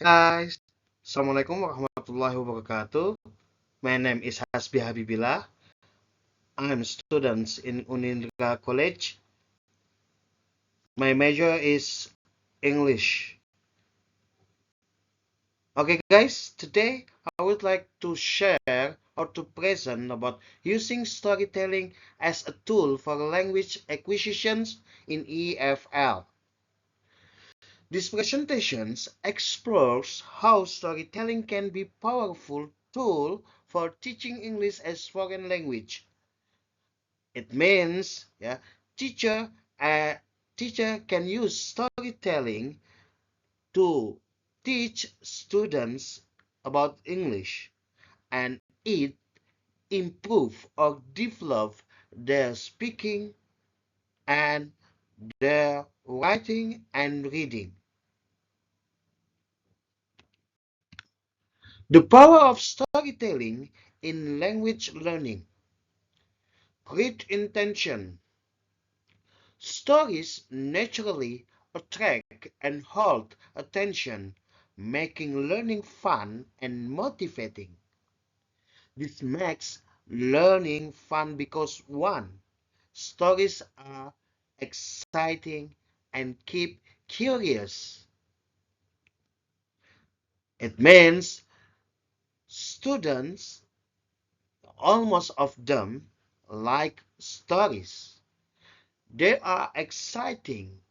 Guys, Assalamualaikum warahmatullahi wabarakatuh. My name is Hasbi Habibillah. I'm a student in Unindra College. My major is English. Okay guys, today I would like to share or to present about using storytelling as a tool for language acquisitions in EFL. This presentation explores how storytelling can be a powerful tool for teaching English as foreign language. It means, teacher uh, teacher can use storytelling to teach students about English, and it improve or develop their speaking and their writing and reading. The power of storytelling in language learning. Great intention. Stories naturally attract and hold attention, making learning fun and motivating. This makes learning fun because one, stories are exciting and keep curious. It means students, almost of them, like stories. They are exciting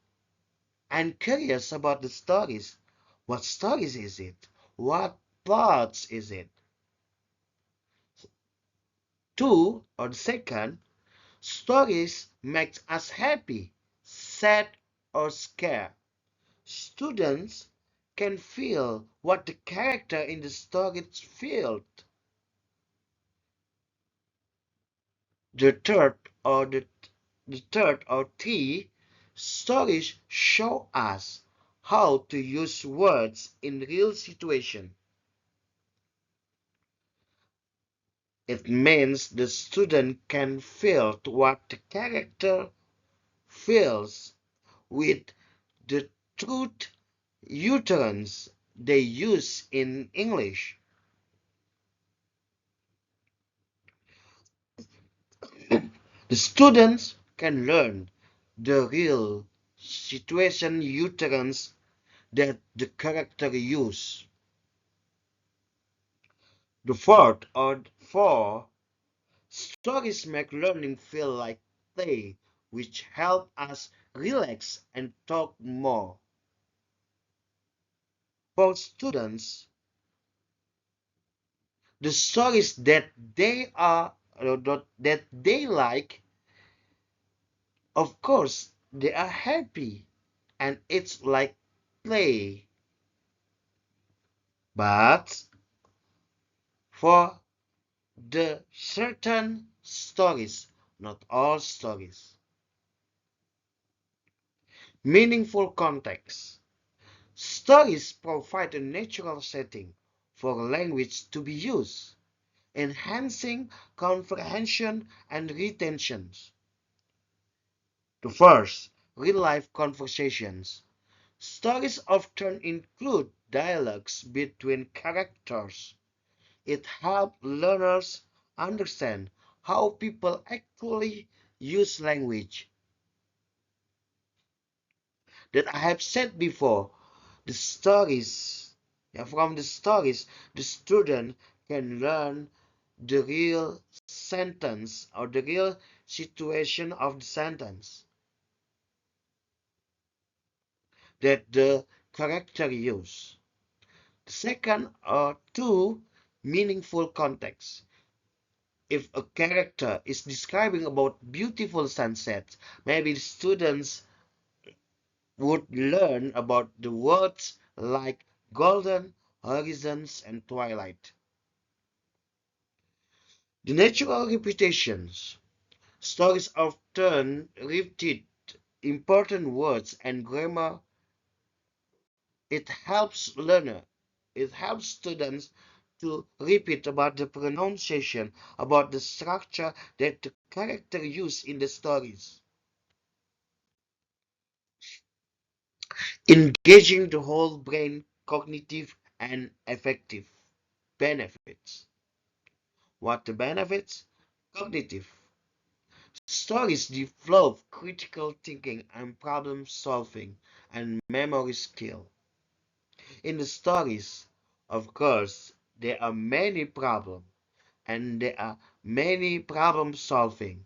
and curious about the stories. What stories is it? What plots is it? Two, or the second, stories make us happy, sad, or scared. Students can feel what the character in the story felt. The third or the third or three, stories show us how to use words in real situation. It means the student can feel what the character feels with the truth utterance they use in English. The students can learn the real situation utterance that the character use. The fourth or four, stories make learning feel like play, which help us relax and talk more. For students, the stories that they are that they like, of course, they are happy and it's like play. But for the certain stories, not all stories, meaningful context. Stories provide a natural setting for language to be used, enhancing comprehension and retention. The first, real-life conversations. Stories often include dialogues between characters. It helps learners understand how people actually use language. That I have said before, the stories, from the stories, the student can learn the real sentence or the real situation of the sentence that the character use. The second are two, meaningful context. If a character is describing about beautiful sunsets, maybe the students would learn about the words like golden, horizons, and twilight. The natural repetitions. Stories often repeat important words and grammar. It helps learner. It helps students to repeat about the pronunciation, about the structure that the character use in the stories. Engaging the whole brain cognitive and affective benefits. What the benefits? Cognitive. Stories develop critical thinking and problem solving and memory skill. In the stories, of course, there are many problems and there are many problem solving,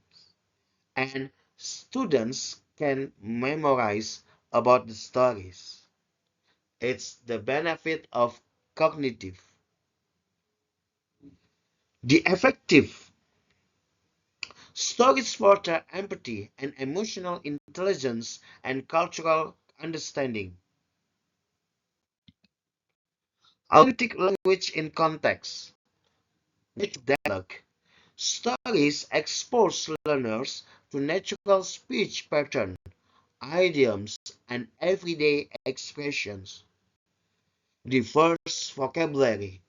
and students can memorize about the stories. It's the benefit of cognitive. The affective. Stories foster empathy and emotional intelligence and cultural understanding. Authentic language in context. Natural dialogue. Stories expose learners to natural speech patterns, idioms, and everyday expressions. Diverse vocabulary.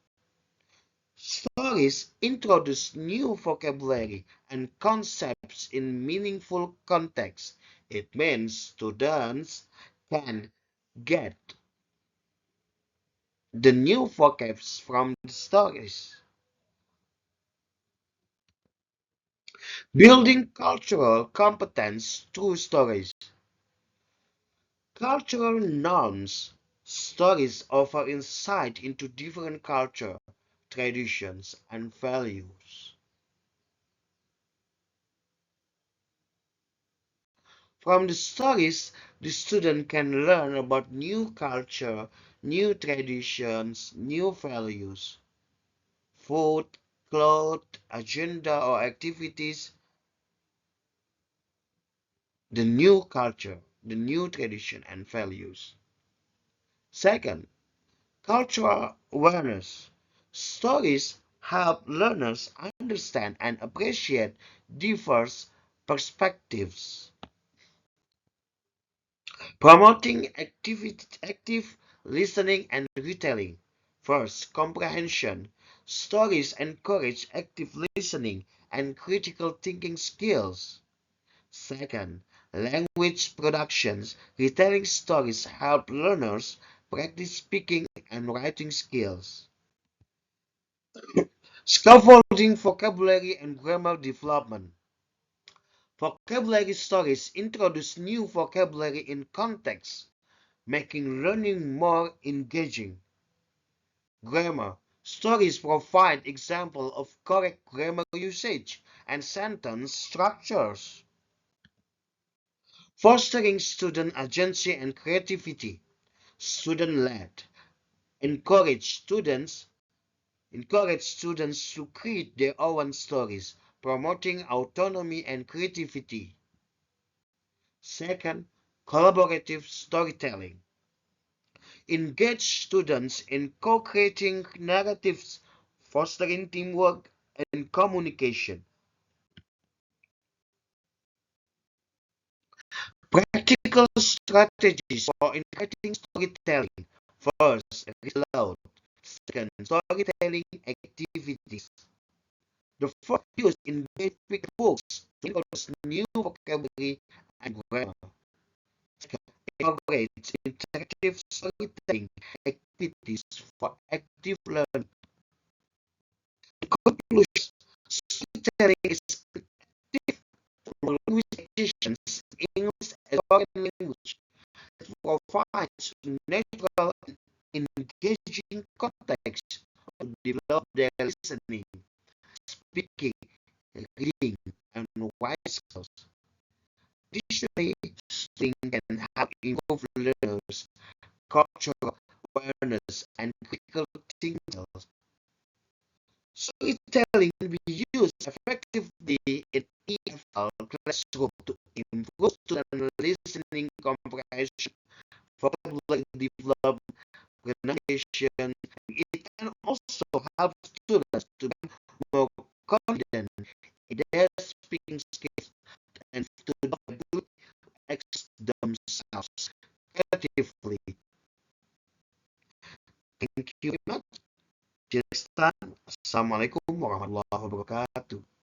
Stories introduce new vocabulary and concepts in meaningful context. It means students can get the new vocabs from the stories. Building cultural competence through stories. Cultural norms. Stories offer insight into different culture, traditions, and values. From the stories, the student can learn about new culture, new traditions, new values, food, clothes, agenda or activities, the new culture, the new tradition and values. Second, cultural awareness. Stories help learners understand and appreciate diverse perspectives. Promoting active listening and retelling. First, comprehension. Stories encourage active listening and critical thinking skills. Second, language productions. Retelling stories help learners practice speaking and writing skills. Scaffolding vocabulary and grammar development. Vocabulary stories introduce new vocabulary in context, making learning more engaging. Grammar. Stories provide examples of correct grammar usage and sentence structures. Fostering student agency and creativity. Student-led. Encourage students Encourage students to create their own stories, promoting autonomy and creativity. Second, collaborative storytelling. Engage students in co-creating narratives, fostering teamwork and communication. Practical strategies for integrating storytelling. First, read aloud. Second, storytelling activities. The first use engage books to introduce new vocabulary and grammar. Second, incorporates interactive storytelling activities for active learning. Conclusion: storytelling is active for language acquisitions, English as foreign language. It provides natural and engaging context to develop their listening, speaking, reading, and writing skills. Additionally, studying can help improve learners' cultural awareness and critical thinking skills. Storytelling can be used effectively in EFL classroom to improve student listening comprehension, vocabulary development, pronunciation. It can also help students to become more confident in their speaking skills and to develop the ability to express themselves creatively. Thank you very much. Till next time. Assalamualaikum warahmatullahi wabarakatuh.